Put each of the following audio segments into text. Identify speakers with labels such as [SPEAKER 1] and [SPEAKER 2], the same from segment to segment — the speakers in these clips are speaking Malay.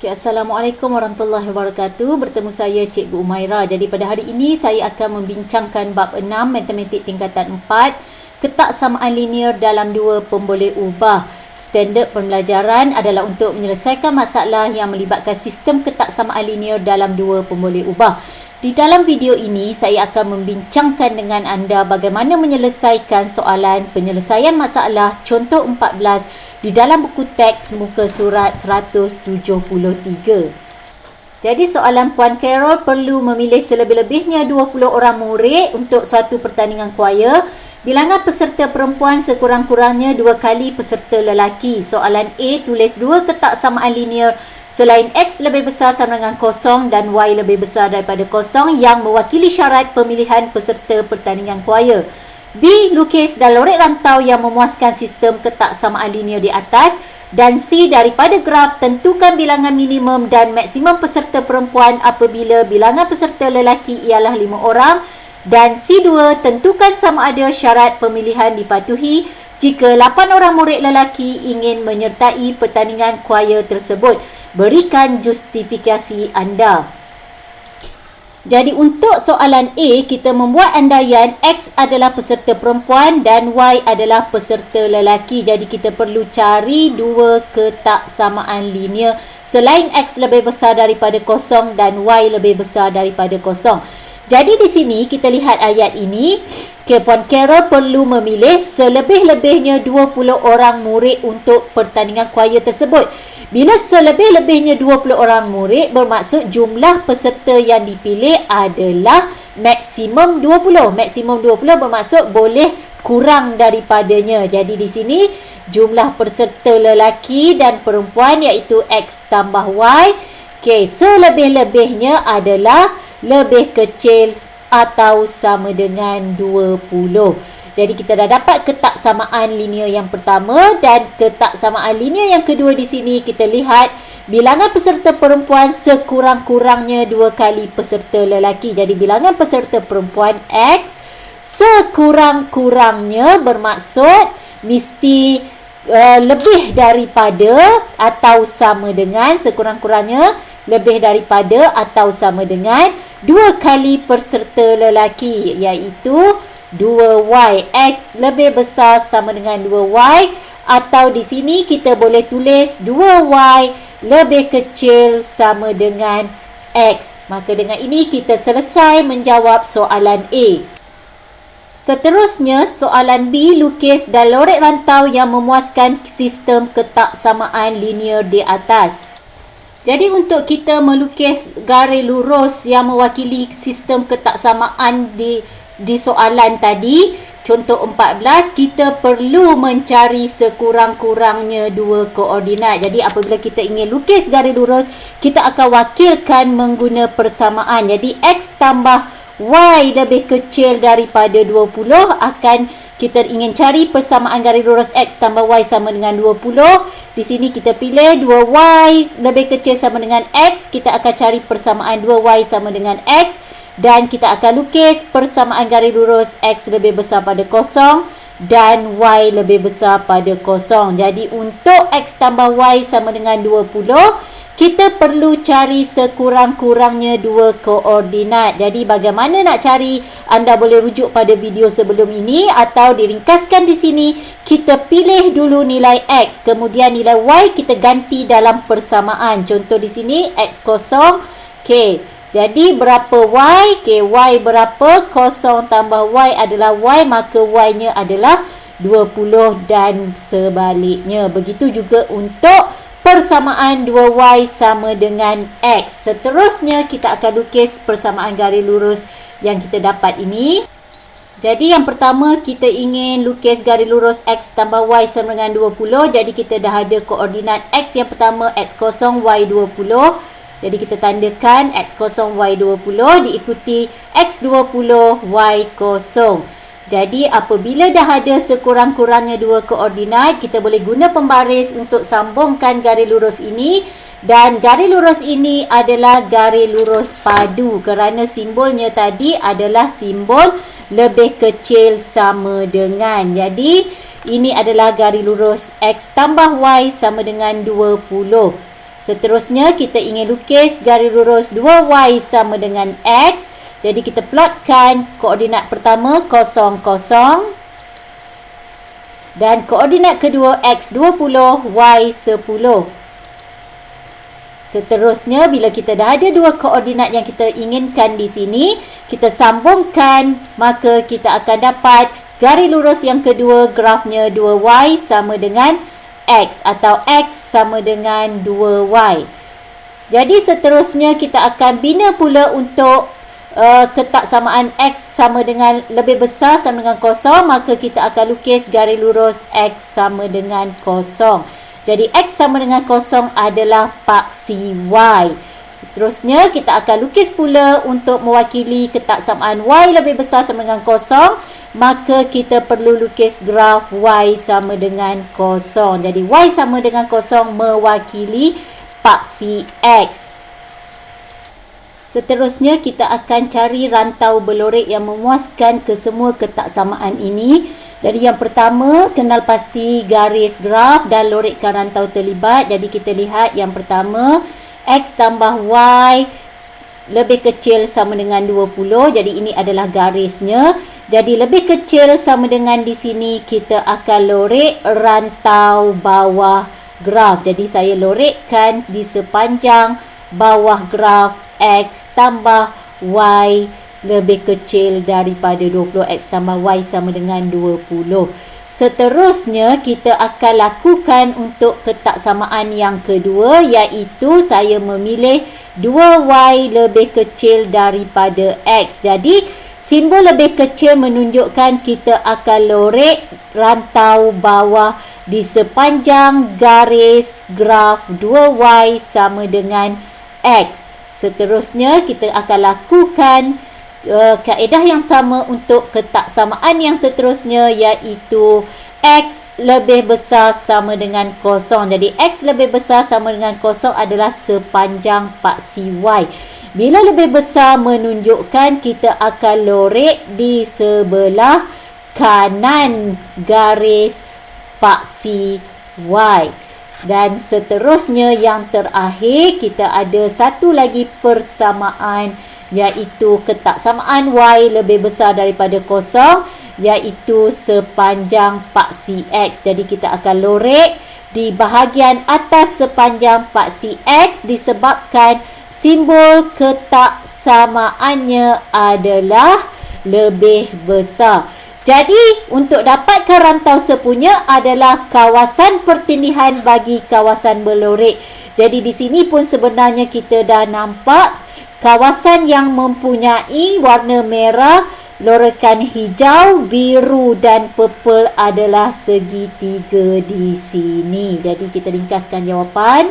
[SPEAKER 1] Okay, Assalamualaikum warahmatullahi wabarakatuh. Bertemu saya Cikgu Umaira. Jadi pada hari ini saya akan membincangkan bab 6 matematik tingkatan 4, ketaksamaan linear dalam dua pemboleh ubah. Standard pembelajaran adalah untuk menyelesaikan masalah yang melibatkan sistem ketaksamaan linear dalam dua pemboleh ubah. Di dalam video ini saya akan membincangkan dengan anda bagaimana menyelesaikan soalan penyelesaian masalah contoh 14 di dalam buku teks muka surat 173. Jadi soalan Puan Carol perlu memilih selebih-lebihnya 20 orang murid untuk suatu pertandingan choir. Bilangan peserta perempuan sekurang-kurangnya 2 kali peserta lelaki. Soalan A, tulis 2 ketaksamaan linear selain X lebih besar sama dengan kosong dan Y lebih besar daripada kosong yang mewakili syarat pemilihan peserta pertandingan choir. B, lukis dan lorek rantau yang memuaskan sistem ketaksamaan linear di atas. Dan C, daripada graf tentukan bilangan minimum dan maksimum peserta perempuan apabila bilangan peserta lelaki ialah 5 orang. Dan C2, tentukan sama ada syarat pemilihan dipatuhi jika 8 orang murid lelaki ingin menyertai pertandingan choir tersebut. Berikan justifikasi anda. Jadi untuk soalan A, kita membuat andaian X adalah peserta perempuan dan Y adalah peserta lelaki. Jadi kita perlu cari dua ketaksamaan linear selain X lebih besar daripada kosong dan Y lebih besar daripada kosong. Jadi di sini kita lihat ayat ini, Puan Carol perlu memilih selebih-lebihnya 20 orang murid untuk pertandingan choir tersebut. Bila selebih-lebihnya 20 orang murid, bermaksud jumlah peserta yang dipilih adalah maksimum 20. Maksimum 20 bermaksud boleh kurang daripadanya. Jadi di sini jumlah peserta lelaki dan perempuan iaitu X tambah Y. Okey, selebih-lebihnya adalah lebih kecil atau sama dengan 20. Jadi kita dah dapat ketaksamaan linear yang pertama dan ketaksamaan linear yang kedua. Di sini kita lihat bilangan peserta perempuan sekurang-kurangnya 2 kali peserta lelaki. Jadi bilangan peserta perempuan X sekurang-kurangnya bermaksud mesti lebih daripada atau sama dengan, sekurang-kurangnya lebih daripada atau sama dengan 2 kali peserta lelaki iaitu 2Y. X lebih besar sama dengan 2Y, atau di sini kita boleh tulis 2Y lebih kecil sama dengan X. Maka dengan ini kita selesai menjawab soalan A. Seterusnya soalan B, lukis dan lorek rantau yang memuaskan sistem ketaksamaan linear di atas. Jadi untuk kita melukis garis lurus yang mewakili sistem ketaksamaan di soalan tadi, contoh 14, kita perlu mencari sekurang-kurangnya 2 koordinat. Jadi apabila kita ingin lukis garis lurus, kita akan wakilkan mengguna persamaan. Jadi X tambah Y lebih kecil daripada 20, akan kita ingin cari persamaan garis lurus X tambah Y sama dengan 20. Di sini kita pilih 2Y lebih kecil sama dengan X. Kita akan cari persamaan 2Y sama dengan X. Dan kita akan lukis persamaan garis lurus X lebih besar pada kosong dan Y lebih besar pada kosong. Jadi untuk X tambah Y sama dengan 20, kita perlu cari sekurang-kurangnya 2 koordinat. Jadi bagaimana nak cari? Anda boleh rujuk pada video sebelum ini atau diringkaskan di sini. Kita pilih dulu nilai X, kemudian nilai Y kita ganti dalam persamaan. Contoh di sini X kosong. Okey. Jadi berapa Y? Okay, Y berapa? Kosong tambah Y adalah Y, maka Y-nya adalah 20 dan sebaliknya. Begitu juga untuk persamaan 2Y sama dengan X. Seterusnya kita akan lukis persamaan garis lurus yang kita dapat ini. Jadi yang pertama kita ingin lukis garis lurus X tambah Y sama dengan 20. Jadi kita dah ada koordinat X yang pertama X kosong, Y 20. Jadi kita tandakan X kosong, Y 20 diikuti X 20, Y kosong. Jadi apabila dah ada sekurang-kurangnya 2 koordinat, kita boleh guna pembaris untuk sambungkan garis lurus ini. Dan garis lurus ini adalah garis lurus padu kerana simbolnya tadi adalah simbol lebih kecil sama dengan. Jadi ini adalah garis lurus X tambah Y sama dengan 20. Seterusnya kita ingin lukis garis lurus 2y sama dengan x. Jadi kita plotkan koordinat pertama 0, 0 dan koordinat kedua x 20, y 10. Seterusnya bila kita dah ada dua koordinat yang kita inginkan di sini, kita sambungkan, maka kita akan dapat garis lurus yang kedua, grafnya 2y sama dengan x atau x sama dengan 2y. Jadi seterusnya kita akan bina pula untuk ketaksamaan x sama dengan lebih besar sama dengan 0, maka kita akan lukis garis lurus x sama dengan 0. Jadi x sama dengan 0 adalah paksi y. Seterusnya kita akan lukis pula untuk mewakili ketaksamaan y lebih besar sama dengan 0, maka kita perlu lukis graf y sama dengan 0. Jadi y sama dengan 0 mewakili paksi x. Seterusnya kita akan cari rantau berlorek yang memuaskan kesemua ketaksamaan ini. Jadi yang pertama, kenal pasti garis graf dan lorekkan rantau terlibat. Jadi kita lihat yang pertama, x tambah y lebih kecil sama dengan 20. Jadi ini adalah garisnya. Jadi lebih kecil sama dengan di sini, kita akan lorek rantau bawah graf. Jadi saya lorekkan di sepanjang bawah graf x tambah y lebih kecil daripada 20. X tambah y sama dengan 20. Seterusnya kita akan lakukan untuk ketaksamaan yang kedua, iaitu saya memilih 2y lebih kecil daripada x. Jadi simbol lebih kecil menunjukkan kita akan lorek rantau bawah di sepanjang garis graf 2y sama dengan x. Seterusnya kita akan lakukan kaedah yang sama untuk ketaksamaan yang seterusnya, iaitu x lebih besar sama dengan 0. Jadi x lebih besar sama dengan 0 adalah sepanjang paksi y. Bila lebih besar menunjukkan kita akan lorek di sebelah kanan garis paksi y. Dan seterusnya yang terakhir, kita ada satu lagi persamaan, iaitu ketaksamaan y lebih besar daripada 0, iaitu sepanjang paksi x. Jadi kita akan lorek di bahagian atas sepanjang paksi x disebabkan simbol ketaksamaannya adalah lebih besar. Jadi untuk dapatkan rantau sepunya adalah kawasan pertindihan bagi kawasan berlorek. Jadi di sini pun sebenarnya kita dah nampak kawasan yang mempunyai warna merah, lorekan hijau, biru dan purple adalah segitiga di sini. Jadi kita ringkaskan jawapan.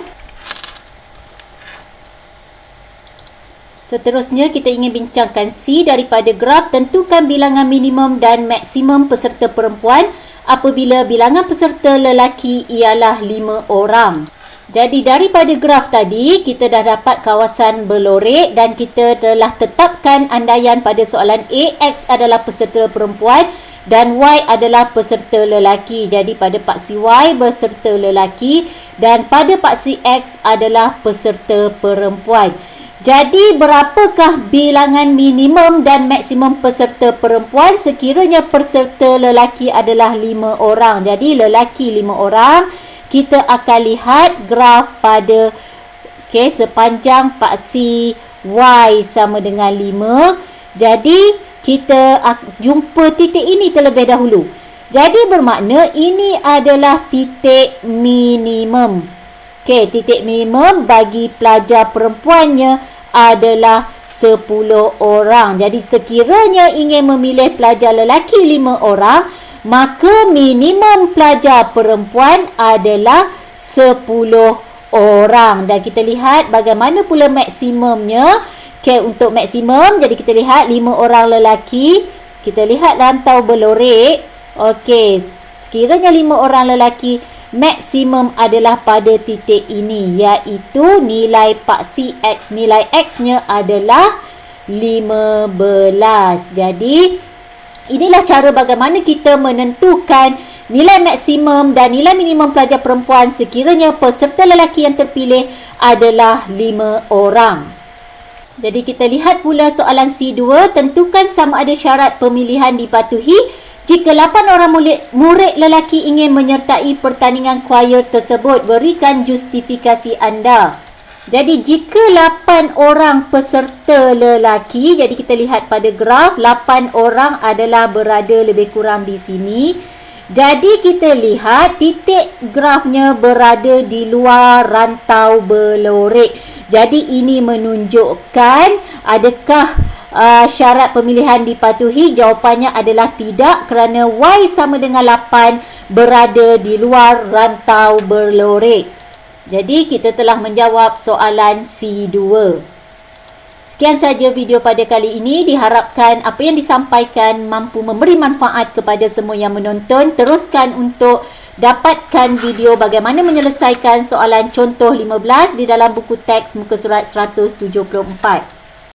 [SPEAKER 1] Seterusnya kita ingin bincangkan C daripada graf. Tentukan bilangan minimum dan maksimum peserta perempuan apabila bilangan peserta lelaki ialah 5 orang. Jadi daripada graf tadi kita dah dapat kawasan berlorek dan kita telah tetapkan andaian pada soalan A, X adalah peserta perempuan dan Y adalah peserta lelaki. Jadi pada paksi Y peserta lelaki dan pada paksi X adalah peserta perempuan. Jadi berapakah bilangan minimum dan maksimum peserta perempuan sekiranya peserta lelaki adalah 5 orang. Jadi lelaki 5 orang, kita akan lihat graf pada sepanjang paksi Y sama dengan 5. Jadi kita jumpa titik ini terlebih dahulu. Jadi bermakna ini adalah titik minimum. Titik minimum bagi pelajar perempuannya adalah 10 orang. Jadi sekiranya ingin memilih pelajar lelaki 5 orang, maka minimum pelajar perempuan adalah 10 orang. Dan kita lihat bagaimana pula maksimumnya. Untuk maksimum, jadi kita lihat 5 orang lelaki. Kita lihat rantau berlorek. Sekiranya 5 orang lelaki, maksimum adalah pada titik ini, iaitu nilai paksi X. Nilai X-nya adalah 15. Jadi inilah cara bagaimana kita menentukan nilai maksimum dan nilai minimum pelajar perempuan sekiranya peserta lelaki yang terpilih adalah 5 orang. Jadi kita lihat pula soalan C2, tentukan sama ada syarat pemilihan dipatuhi jika 8 orang murid lelaki ingin menyertai pertandingan choir tersebut. Berikan justifikasi anda. Jadi jika 8 orang peserta lelaki, jadi kita lihat pada graf 8 orang adalah berada lebih kurang di sini. Jadi kita lihat titik grafnya berada di luar rantau berlorek. Jadi ini menunjukkan adakah syarat pemilihan dipatuhi? Jawapannya adalah tidak, kerana Y sama dengan 8 berada di luar rantau berlorek. Jadi kita telah menjawab soalan C2. Sekian saja video pada kali ini. Diharapkan apa yang disampaikan mampu memberi manfaat kepada semua yang menonton. Teruskan untuk dapatkan video bagaimana menyelesaikan soalan contoh 15 di dalam buku teks muka surat 174.